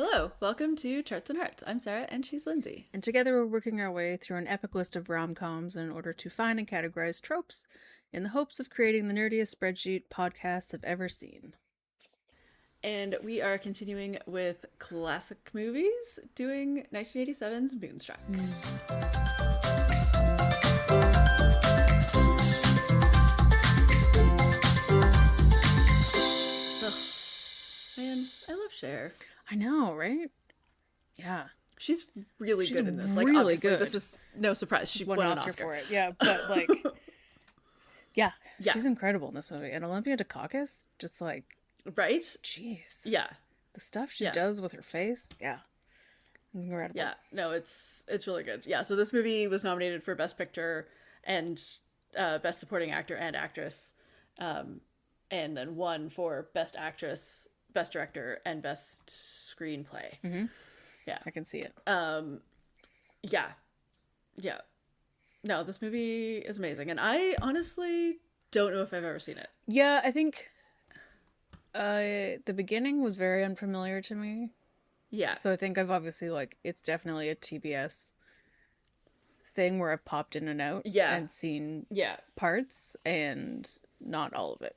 Hello, welcome to Charts and Hearts. I'm Sarah and she's Lindsay. And together we're working our way through an epic list of rom-coms in order to find and categorize tropes in the hopes of creating the nerdiest spreadsheet podcasts have ever seen. And we are continuing with classic movies, doing 1987's Moonstruck. Man, I love Cher. I know, right? Yeah. She's really good in this. Like, really obviously, good. This is no surprise. She won an Oscar for it. Yeah, but like, yeah, she's incredible in this movie. And Olympia Dukakis, just like, right? Jeez. Yeah. The stuff she does with her face. Yeah. Incredible. Yeah. No, it's really good. Yeah. So this movie was nominated for Best Picture and Best Supporting Actor and Actress, and then won for Best Actress, Best Director, and Best Screenplay. Mm-hmm. Yeah. I can see it. Yeah. Yeah. No, this movie is amazing. And I honestly don't know if I've ever seen it. Yeah, I think the beginning was very unfamiliar to me. Yeah. So I think I've obviously, like, it's definitely a TBS thing where I've popped in and out and seen parts and not all of it.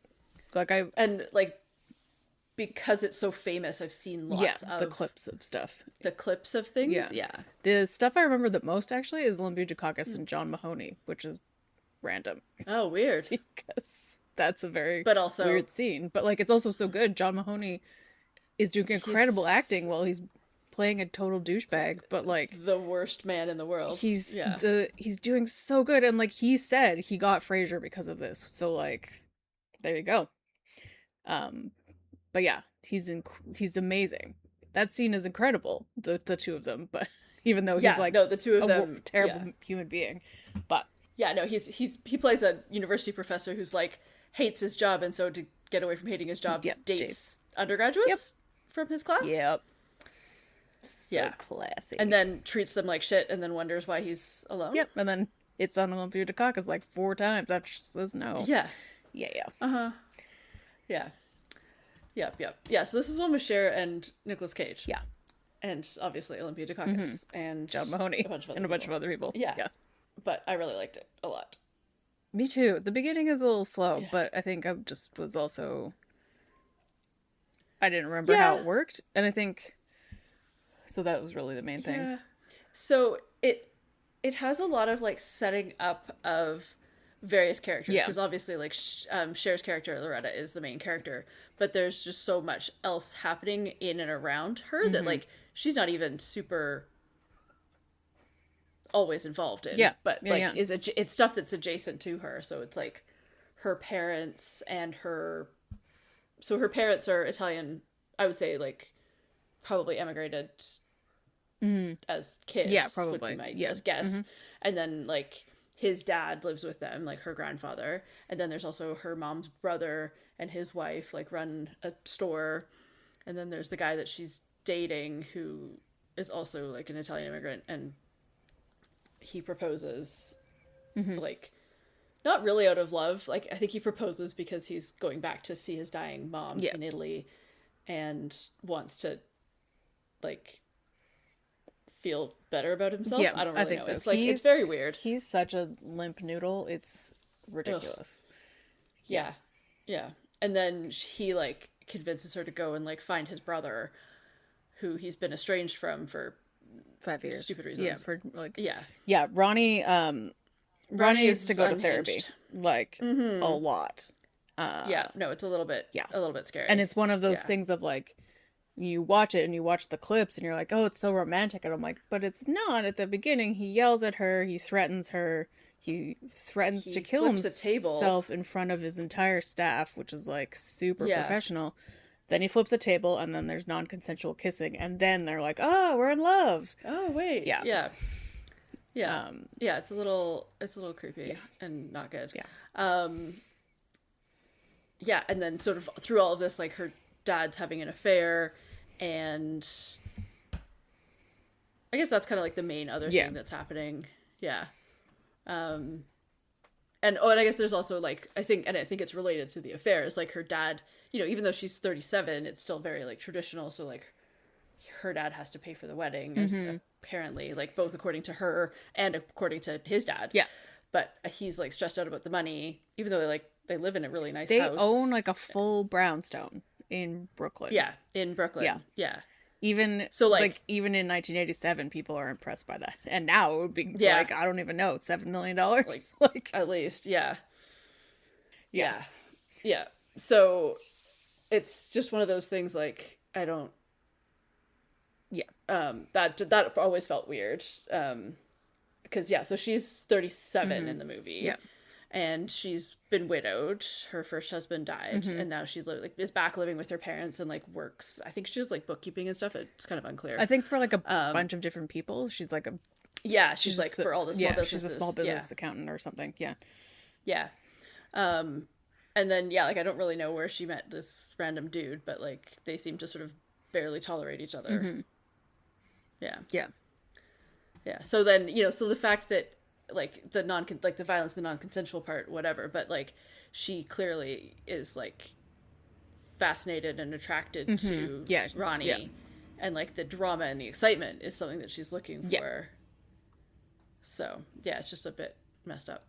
Because it's so famous, I've seen lots of the clips of stuff. The clips of things, yeah. The stuff I remember the most, actually, is Olympia Dukakis and John Mahoney, which is random. Oh, weird. Because that's a very also weird scene. But, like, it's also so good. John Mahoney is doing incredible acting while he's playing a total douchebag, but, like... the worst man in the world. He's doing so good, and, like, he said he got Frasier because of this. So, like, there you go. But yeah, he's amazing. That scene is incredible, the two of them. But even though he's the two of them terrible human being, but he plays a university professor who's like hates his job, and so to get away from hating his job, dates undergraduates from his class. Yep. So classy. And then treats them like shit, and then wonders why he's alone. Yep. And then it's on Olympia Dukakis like 4 times. That says no. Yeah. Yeah. Uh-huh. Yeah. Yep. Yeah, so this is one with Cher and Nicolas Cage. Yeah. And obviously Olympia Dukakis and John Mahoney and a bunch of other people. Yeah. But I really liked it a lot. Me too. The beginning is a little slow, but I think I just was also... I didn't remember how it worked, and I think... So that was really the main thing. Yeah. So it has a lot of, like, setting up of various characters, because obviously, like, Cher's character Loretta is the main character, but there's just so much else happening in and around her that, like, she's not even super always involved in. It's stuff that's adjacent to her. So it's like her parents and her parents are Italian, I would say, like, probably emigrated as kids. Yeah, probably. Would be my guess. Mm-hmm. And then, like, his dad lives with them, like her grandfather. And then there's also her mom's brother and his wife, like, run a store. And then there's the guy that she's dating who is also, like, an Italian immigrant. And he proposes, like, not really out of love. Like, I think he proposes because he's going back to see his dying mom in Italy and wants to, like, feel better about himself. I don't really know. So. It's like, it's very weird. He's such a limp noodle. It's ridiculous. Yeah. And then he, like, convinces her to go and, like, find his brother, who he's been estranged from for 5 years. Stupid reasons. Yeah, for, like... Yeah, Ronnie needs to go to therapy. Like, a lot. It's a little bit scary. And it's one of those things of, like, you watch it and you watch the clips and you're like, oh, it's so romantic. And I'm like, but it's not. At the beginning, he yells at her. He threatens her. He threatens to kill himself in front of his entire staff, which is, like, super professional. Then he flips a table, and then there's non-consensual kissing. And then they're like, oh, we're in love. Oh, wait. Yeah. It's a little creepy and not good. And then sort of through all of this, like, her dad's having an affair, and I guess that's kind of, like, the main other thing that's happening. And I guess there's also, like, I think it's related to the affair, is, like, her dad, you know, even though she's 37, it's still very, like, traditional. So, like, her dad has to pay for the wedding, as apparently, like, both according to her and according to his dad. Yeah. But he's, like, stressed out about the money, even though they live in a really nice They house. own, like, a full brownstone in Brooklyn. Yeah, in Brooklyn. Yeah. Yeah. Even so, like even in 1987, people are impressed by that, and now it would be like, I don't even know, $7 million, like at least, yeah. So it's just one of those things, like, I don't. Yeah. That always felt weird. Because so she's 37 in the movie. Yeah. And she's been widowed. Her first husband died, and now she's is back living with her parents and, like, works. I think she does, like, bookkeeping and stuff. It's kind of unclear. I think for, like, a bunch of different people, she's like she's like for all the small businesses. She's a small business accountant or something. Yeah. And then like, I don't really know where she met this random dude, but, like, they seem to sort of barely tolerate each other. Yeah. So then, so the fact that, like, the the violence, the non-consensual part, whatever, but, like, she clearly is, like, fascinated and attracted to Ronnie, and, like, the drama and the excitement is something that she's looking for. So it's just a bit messed up.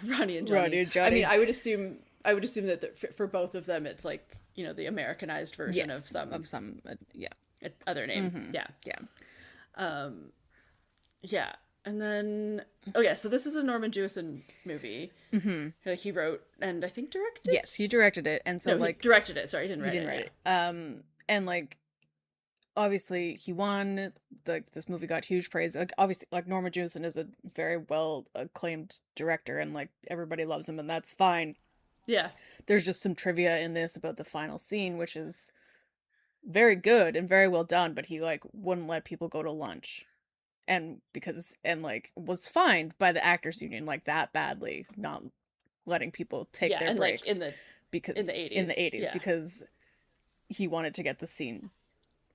Ronnie and Johnny. I mean, I would assume that for both of them, it's, like, the Americanized version of some other name. And then so this is a Norman Jewison movie. Like, he wrote and I think directed it. Yes, he directed it, and so he directed it. Sorry, he didn't write it. And, like, obviously he won. Like, this movie got huge praise. Like, obviously, like, Norman Jewison is a very well acclaimed director, and, like, everybody loves him, and that's fine. Yeah. There's just some trivia in this about the final scene, which is very good and very well done, but he, like, wouldn't let people go to lunch. And like, was fined by the actors union, like, that badly, not letting people take their breaks. Like, in the 80s. Because he wanted to get the scene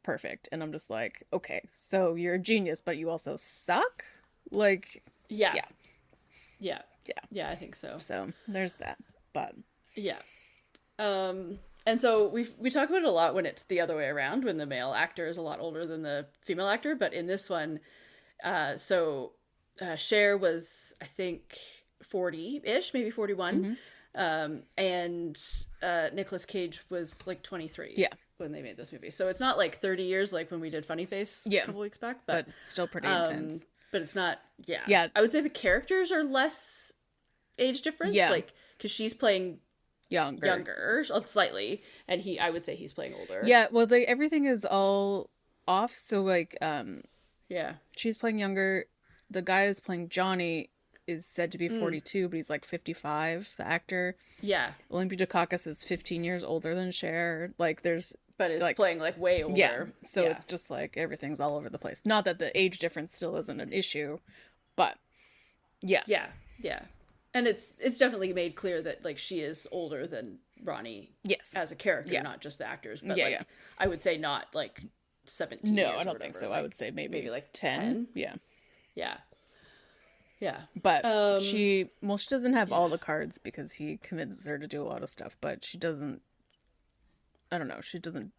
perfect. And I'm just like, okay, so you're a genius, but you also suck? Like, Yeah, I think so. So there's that. But and so we talk about it a lot when it's the other way around, when the male actor is a lot older than the female actor, but in this one, Cher was, I think, 40-ish, maybe 41, and Nicolas Cage was, like, 23 when they made this movie. So it's not, like, 30 years like when we did Funny Face a couple weeks back, but it's still pretty intense. But it's not, I would say the characters are less age difference, like, because she's playing younger slightly, and I would say he's playing older. Well, everything is all off, so, like, she's playing younger. The guy who's playing Johnny is said to be 42, but he's, like, 55, the actor. Olympia Dukakis is 15 years older than Cher. Like, but is, like, playing, like, way older. So it's just, like, everything's all over the place. Not that the age difference still isn't an issue, but and it's definitely made clear that, like, she is older than Ronnie as a character, not just the actors, but I would say not, like, 17 No, years I don't think so. Like, I would say maybe like 10. Yeah. But she doesn't have all the cards because he convinces her to do a lot of stuff, but she doesn't, I don't know, she doesn't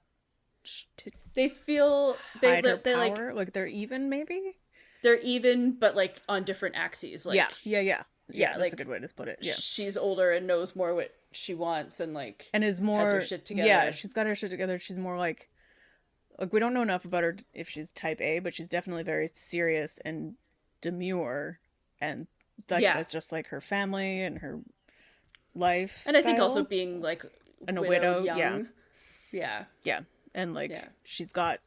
they feel hide her power. Like, they're even, maybe? They're even, but, like, on different axes. Like, that's like, a good way to put it. She's older and knows more what she wants, and, like, and is more, has her shit together. Yeah, she's got her shit together. She's more like, we don't know enough about her if she's type A, but she's definitely very serious and demure, and, like, that's just, like, her family and her life. And I think also being, like, a widow, young. And, like, she's got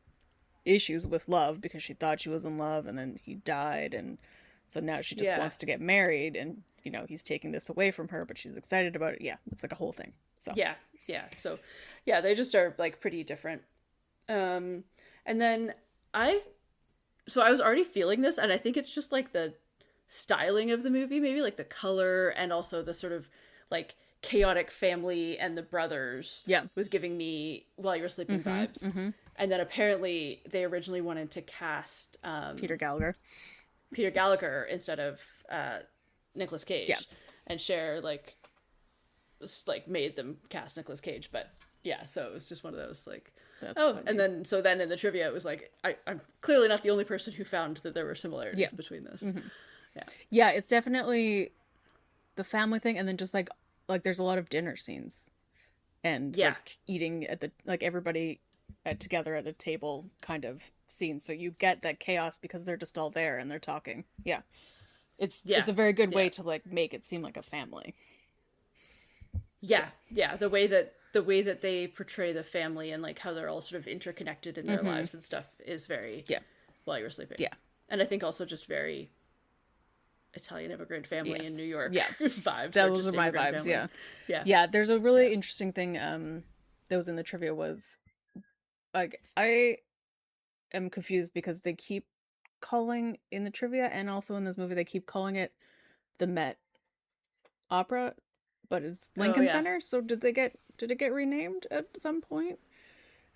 issues with love because she thought she was in love and then he died, and so now she just wants to get married, and, he's taking this away from her, but she's excited about it. It's like a whole thing. So so they just are, like, pretty different. And then I was already feeling this, and I think it's just, like, the styling of the movie, maybe, like, the color, and also the sort of, like, chaotic family and the brothers was giving me While You Were Sleeping vibes. And then apparently they originally wanted to cast Peter Gallagher instead of Nicolas Cage. And Cher, like made them cast Nicolas Cage, but so it was just one of those, like, That's oh, funny. and then so then in the trivia it was like I'm clearly not the only person who found that there were similarities between this. Yeah, it's definitely the family thing, and then just like there's a lot of dinner scenes and like eating at the like everybody together at a table kind of scene, so you get that chaos because they're just all there and they're talking. It's a very good way to like make it seem like a family. The way that they portray the family and like how they're all sort of interconnected in their lives and stuff is very while you're sleeping. And I think also just very Italian immigrant family in New York vibes. Those are my vibes. Family. Yeah. There's a really interesting thing that was in the trivia was like I am confused because they keep calling in the trivia and also in this movie they keep calling it the Met Opera, but it's Lincoln Center. So did it get renamed at some point?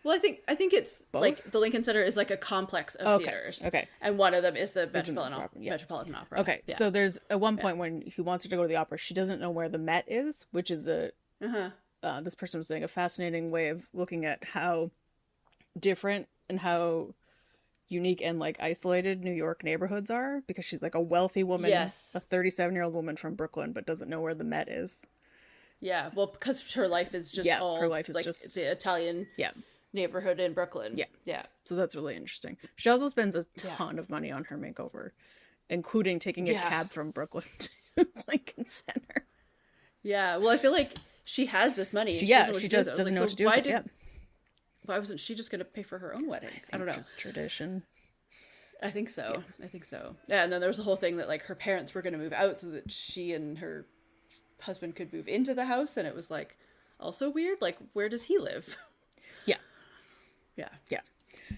Well, I think it's both? Like the Lincoln Center is like a complex of theaters. Okay. And one of them is the Metropolitan Opera. Okay. So there's at one point when he wants her to go to the opera, she doesn't know where the Met is, which is this person was saying a fascinating way of looking at how different and how unique and like isolated New York neighborhoods are, because she's like a wealthy woman, a 37-year-old woman from Brooklyn, but doesn't know where the Met is. Yeah, well, because her life is just all her life is like just the Italian neighborhood in Brooklyn. Yeah. So that's really interesting. She also spends a ton of money on her makeover, including taking a cab from Brooklyn to Lincoln Center. Yeah, well, I feel like she has this money. She doesn't know what to do with it. Why wasn't she just going to pay for her own wedding? I don't know. Just tradition. I think so. I think so. Yeah, and then there was the whole thing that like her parents were going to move out so that she and her husband could move into the house, and it was like also weird. Like, where does he live?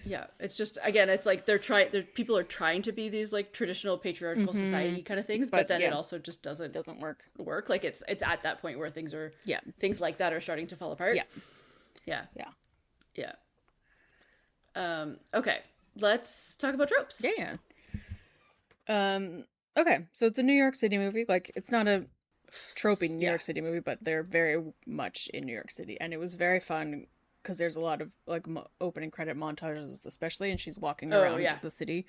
Yeah. It's just, again, it's like people are trying to be these like traditional patriarchal society kind of things, but then it also just doesn't work. Like it's at that point where things like that are starting to fall apart. Yeah. Okay, let's talk about tropes. Okay, so it's a New York City movie. Like, it's not a tropey New York City movie, but they're very much in New York City, and it was very fun because there's a lot of like opening credit montages, especially, and she's walking around the city.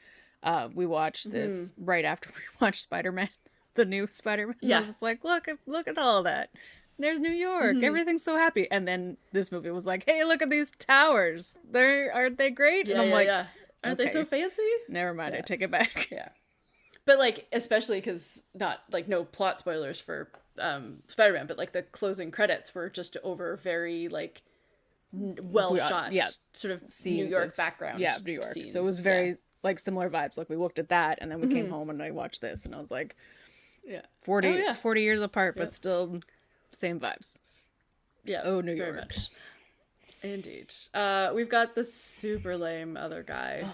We watched this right after we watched Spider-Man, the new Spider-Man. I was just like, look at all that. There's New York. Everything's so happy. And then this movie was like, hey, look at these towers. Aren't they great? And I'm like, aren't they so fancy? Never mind. I take it back. But like, especially because not like no plot spoilers for Spider-Man, but like the closing credits were just over very like well shot sort of scenes New York background. New York scenes. So it was very like similar vibes. Like we looked at that and then we came home and I watched this and I was like 40 years apart, but still same vibes. New York. Much. Indeed. We've got the super lame other guy.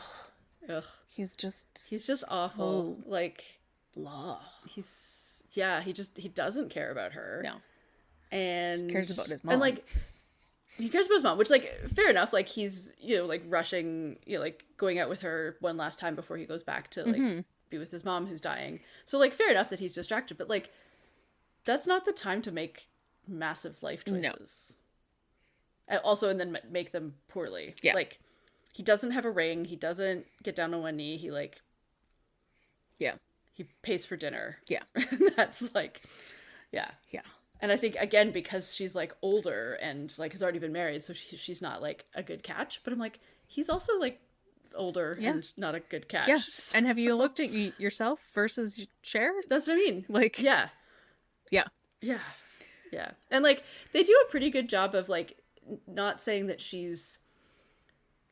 Ugh. He's just awful. Like blah. He doesn't care about her. No. And he cares about his mom. And like he cares about his mom, which like fair enough. Like he's like rushing, like going out with her one last time before he goes back to like be with his mom who's dying. So like fair enough that he's distracted, but like that's not the time to make massive life choices. No. Also, and then make them poorly. Yeah. Like he doesn't have a ring. He doesn't get down on one knee. He like he pays for dinner. Yeah. That's like yeah. And I think, again, because she's, like, older and, like, has already been married, so she's not, like, a good catch. But I'm like, he's also, like, older and not a good catch. Yeah. So. And have you looked at yourself versus Cher? That's what I mean. Like, Yeah. And, like, they do a pretty good job of, like, not saying that she's,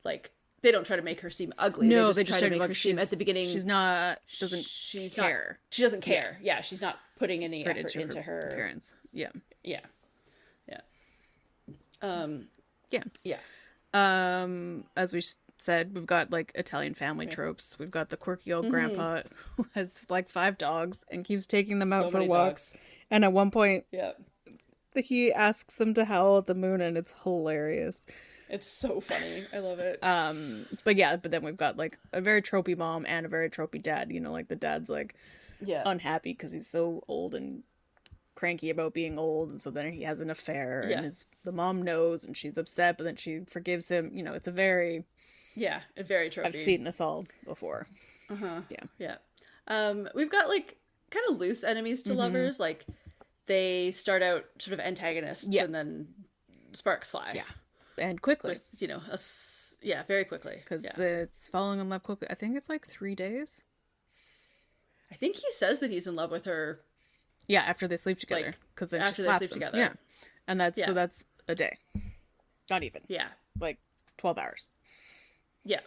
like, they don't try to make her seem ugly. No, they just try to make her seem at the beginning. She's not, doesn't care. She doesn't care. Yeah, she's not putting any effort into her appearance. Yeah. As we said, we've got like Italian family tropes. We've got the quirky old grandpa who has like 5 dogs and keeps taking them out for walks. And at one point, he asks them to howl at the moon, and it's hilarious. It's so funny. I love it. But then we've got like a very tropey mom and a very tropey dad. You know, like the dad's like unhappy because he's so old and cranky about being old, and so then he has an affair, Yeah. and the mom knows, and she's upset, but then she forgives him. You know, it's a very a very tropey. I've seen this all before. Yeah. We've got like kind of loose enemies to lovers. Like they start out sort of antagonists, and then sparks fly. Yeah, and quickly with very quickly because it's falling in love quickly. I think it's like 3 days. I think he says that he's in love with her. Yeah, after they sleep together, because then she slaps him. Together. Yeah, and so that's a day, not even. Yeah, like 12 hours. Yeah.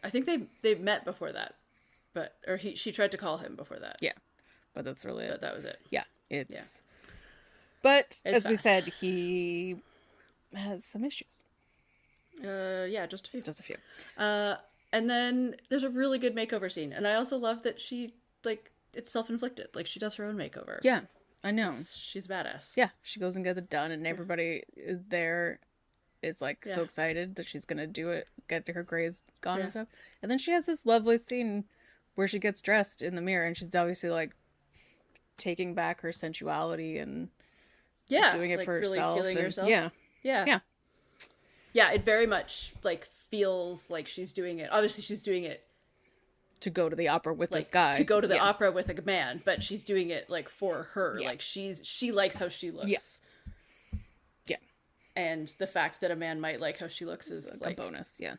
I think they met before that, or she tried to call him before that. Yeah, but that's really it. But that was it. Yeah, But as we fast. said, he has some issues. Just a few. Just a few. And then there's a really good makeover scene, and I also love that she it's self-inflicted. Like she does her own makeover. Yeah, I know. She's badass. Yeah, she goes and gets it done, and everybody is there. Is like so excited that she's gonna do it, get her grays gone and stuff. And then she has this lovely scene where she gets dressed in the mirror, and she's obviously like taking back her sensuality and doing it for herself. Really feeling herself. Yeah. It very much like feels like she's doing it. Obviously, she's doing it to go to the opera with this guy. To go to the opera with a man, but she's doing it like for her. Yeah. Like she likes how she looks. Yeah. And the fact that a man might like how she looks is like a bonus. Yeah.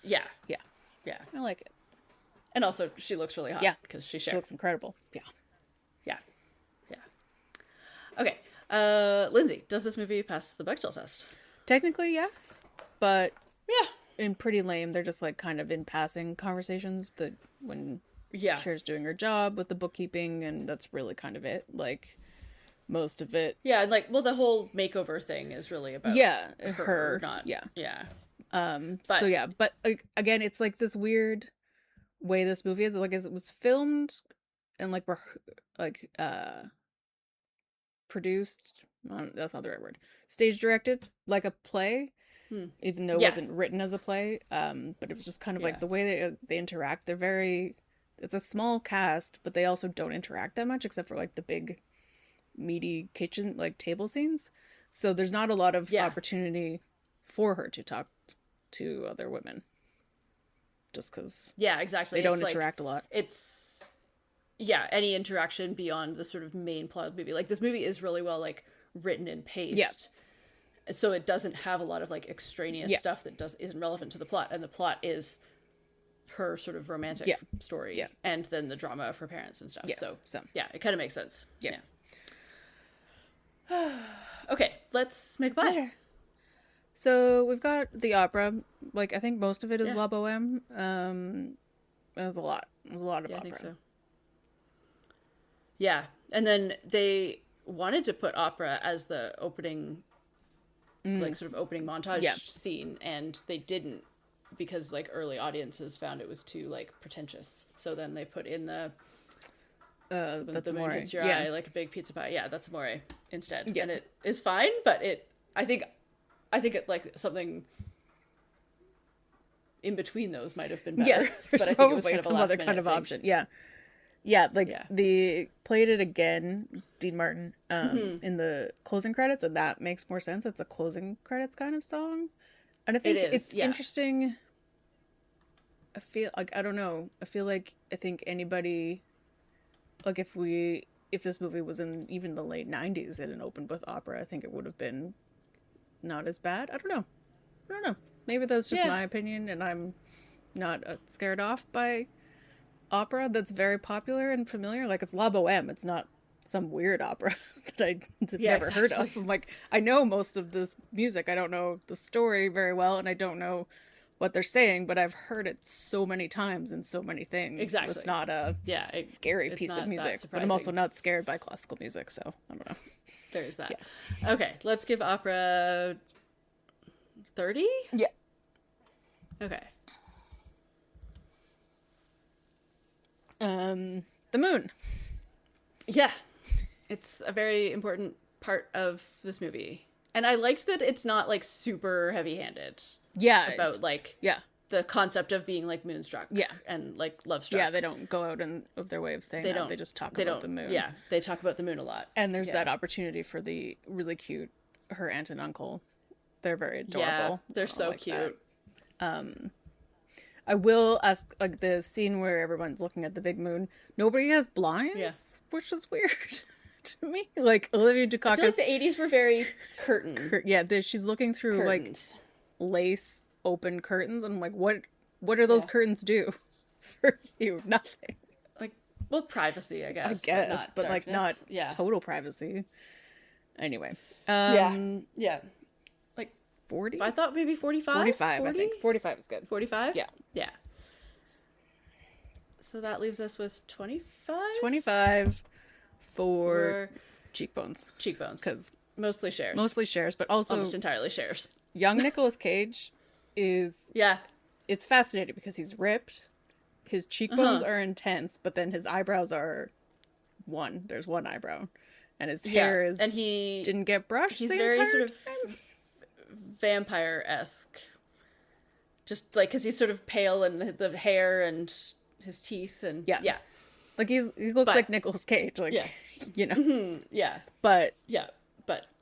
I like it. And also, she looks really hot. Yeah, because she looks incredible. Yeah. Okay, Lindsay, does this movie pass the Bechdel test? Technically, yes, but in pretty lame. They're just like kind of in passing conversations that when Cher's doing her job with the bookkeeping, and that's really kind of it. Like. Most of it. Yeah, and like, the whole makeover thing is really about her not. Yeah. But again, it's like this weird way this movie is. Like, as it was filmed and like produced. That's not the right word. Stage directed like a play, even though it wasn't written as a play. But it was just kind of like the way they interact. They're very. It's a small cast, but they also don't interact that much, except for like the big. Meaty kitchen like table scenes, so there's not a lot of opportunity for her to talk to other women just because exactly they don't interact a lot. It's any interaction beyond the sort of main plot of the movie. Like this movie is really well like written and paced, so it doesn't have a lot of like extraneous stuff that isn't relevant to the plot, and the plot is her sort of romantic story and then the drama of her parents and stuff. So it kind of makes sense. Okay, let's make a pie. So we've got the opera. Like I think most of it is La Boheme. It was a lot. It was a lot of opera. I think so. Yeah, and then they wanted to put opera as the opening, like sort of opening montage scene, and they didn't because like early audiences found it was too like pretentious. So then they put in the moon hits your eye like a big pizza pie. Yeah, that's amore instead, and it is fine. But I think it like something in between those might have been better. Yeah, but I think probably it was kind of some other kind of option. They played it again, Dean Martin, in the closing credits, and that makes more sense. It's a closing credits kind of song, and I think it's interesting. I feel like I don't know. I think anybody. Like if this movie was in even the late 90s and it opened with opera, I think it would have been not as bad. I don't know. Maybe that's just my opinion, and I'm not scared off by opera that's very popular and familiar. Like it's La Boheme. It's not some weird opera that I've never heard of. I'm like, I know most of this music. I don't know the story very well, and I don't know what they're saying, but I've heard it so many times in so many things. Exactly. It's not a scary piece of music, but I'm also not scared by classical music, so I don't know. There's that. Yeah. Okay, let's give opera 30? Yeah. Okay. The moon. Yeah. It's a very important part of this movie. And I liked that it's not like super heavy-handed. Yeah. About like the concept of being like moonstruck. Yeah. And like love struck. Yeah, they don't go out of their way of saying that. They just talk about the moon. Yeah, they talk about the moon a lot. And there's that opportunity for the really cute, her aunt and uncle. They're very adorable. Yeah, they're so cute. I will ask, like, the scene where everyone's looking at the big moon, nobody has blinds, which is weird to me. Like, Olivia Dukakis... I feel like the 80s were very curtain. She's looking through, curtains. Like, lace open curtains. And I'm like, what do those curtains do for you? Nothing. Like, well, privacy, I guess. I guess, but like, not total privacy. Anyway. Yeah. 40? I thought maybe 45? 45, 40? I think. 45 is good. 45? Yeah. Yeah. So that leaves us with 25? 25 for cheekbones. Cheekbones. Because mostly Cher's. Mostly Cher's, but also... almost entirely Cher's. Young Nicolas Cage is... Yeah. It's fascinating because he's ripped. His cheekbones are intense, but then his eyebrows are one. There's one eyebrow. And his hair is... And he... didn't get brushed He's the very entire sort of... time. Vampire-esque, just like because he's sort of pale and the hair and his teeth and like he looks like Nicolas Cage, like you know, but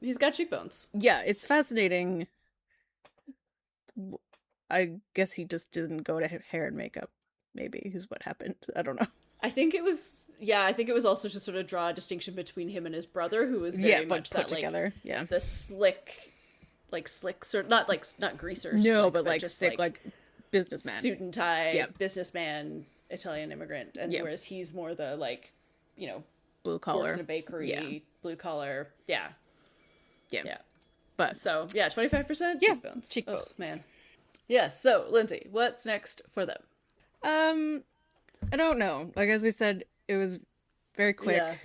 he's got cheekbones. Yeah, it's fascinating. I guess he just didn't go to hair and makeup. Maybe is what happened. I don't know. I think it was also to sort of draw a distinction between him and his brother, who was very much put that together. Like the slick sort of not greasers. No, but like just sick, like businessman, suit and tie, businessman, Italian immigrant, and whereas he's more the like, blue collar, works in a bakery, blue collar, yeah. But so 25% cheekbones. Cheekbones, oh, man. Yes. So Lindsay, what's next for them? I don't know. Like as we said, it was very quick. Yeah.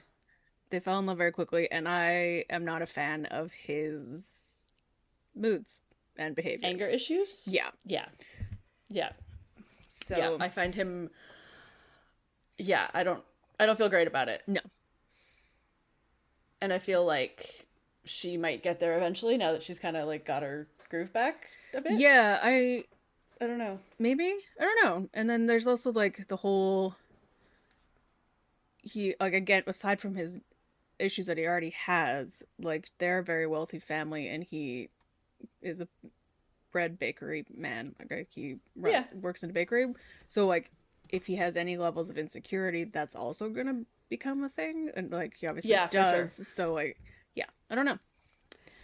They fell in love very quickly, and I am not a fan of his moods and behavior. Anger issues? Yeah. So I find him I don't feel great about it. No. And I feel like she might get there eventually now that she's kind of like got her groove back a bit. Yeah, I don't know. Maybe? I don't know. And then there's also like the whole he like again aside from his issues that he already has, like they're a very wealthy family and he is a bread bakery man. Like he works in a bakery. So like if he has any levels of insecurity, that's also gonna become a thing. And like he obviously does. Sure. So like I don't know.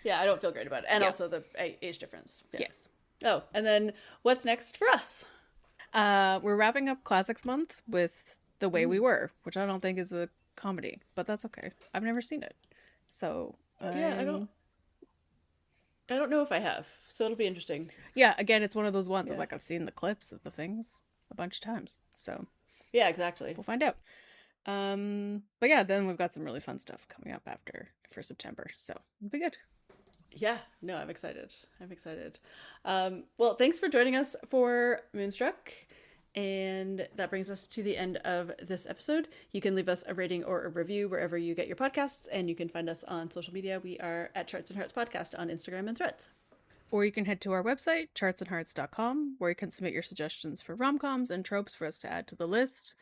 Yeah, I don't feel great about it. And also the age difference. Yeah. Yes. Oh, and then what's next for us? We're wrapping up Classics Month with The Way We Were, which I don't think is a comedy, but that's okay. I've never seen it. So I don't know if I have, so it'll be interesting. Yeah, again, it's one of those ones of like I've seen the clips of the things a bunch of times, so yeah, exactly. We'll find out. But yeah, then we've got some really fun stuff coming up for September, so it'll be good. Yeah, no, I'm excited. Well, thanks for joining us for Moonstruck. And that brings us to the end of this episode. You can leave us a rating or a review wherever you get your podcasts, and you can find us on social media. We are at Charts and Hearts Podcast on Instagram and Threads. Or you can head to our website, chartsandhearts.com, where you can submit your suggestions for rom-coms and tropes for us to add to the list.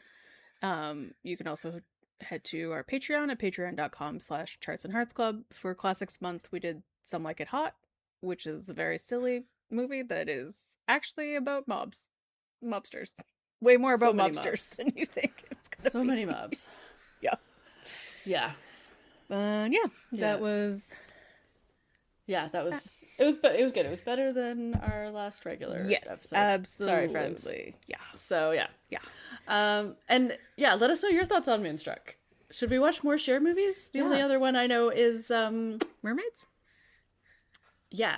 You can also head to our Patreon at patreon.com/chartsandheartsclub. For Classics Month, we did Some Like It Hot, which is a very silly movie that is actually about mobsters. Way more about mobsters than you think it's gonna be. So many mobs. Yeah. That was it was good. It was better than our last regular episode. Absolutely. Sorry, friends. Yeah. So and let us know your thoughts on Moonstruck. Should we watch more Cher movies? The only other one I know is Mermaids? Yeah.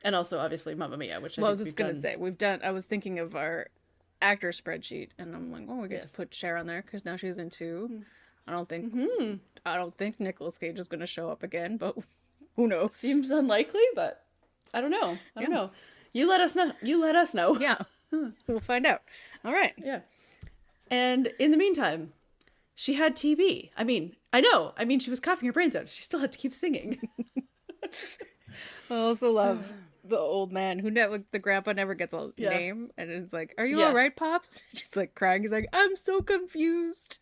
And also obviously Mamma Mia, which I was just gonna say I was thinking of our actor spreadsheet and I'm like, we get to put Cher on there because now she's in 2. I don't think Nicolas Cage is gonna show up again, but who knows? Seems unlikely, but I don't know. I don't know. You let us know. Yeah. We'll find out. All right. Yeah. And in the meantime, she had TB. I mean, she was coughing her brains out. She still had to keep singing. I also love the old man who never, the grandpa never gets a name, and it's like, "Are you Yeah. all right, Pops?" She's like crying. He's like, "I'm so confused."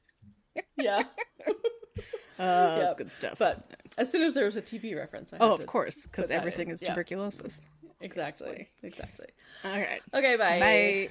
Yeah. That's good stuff. But as soon as there was a TB reference, I had of to course, because put that everything in. is tuberculosis. Exactly. Exactly. All right. Okay, bye. Bye.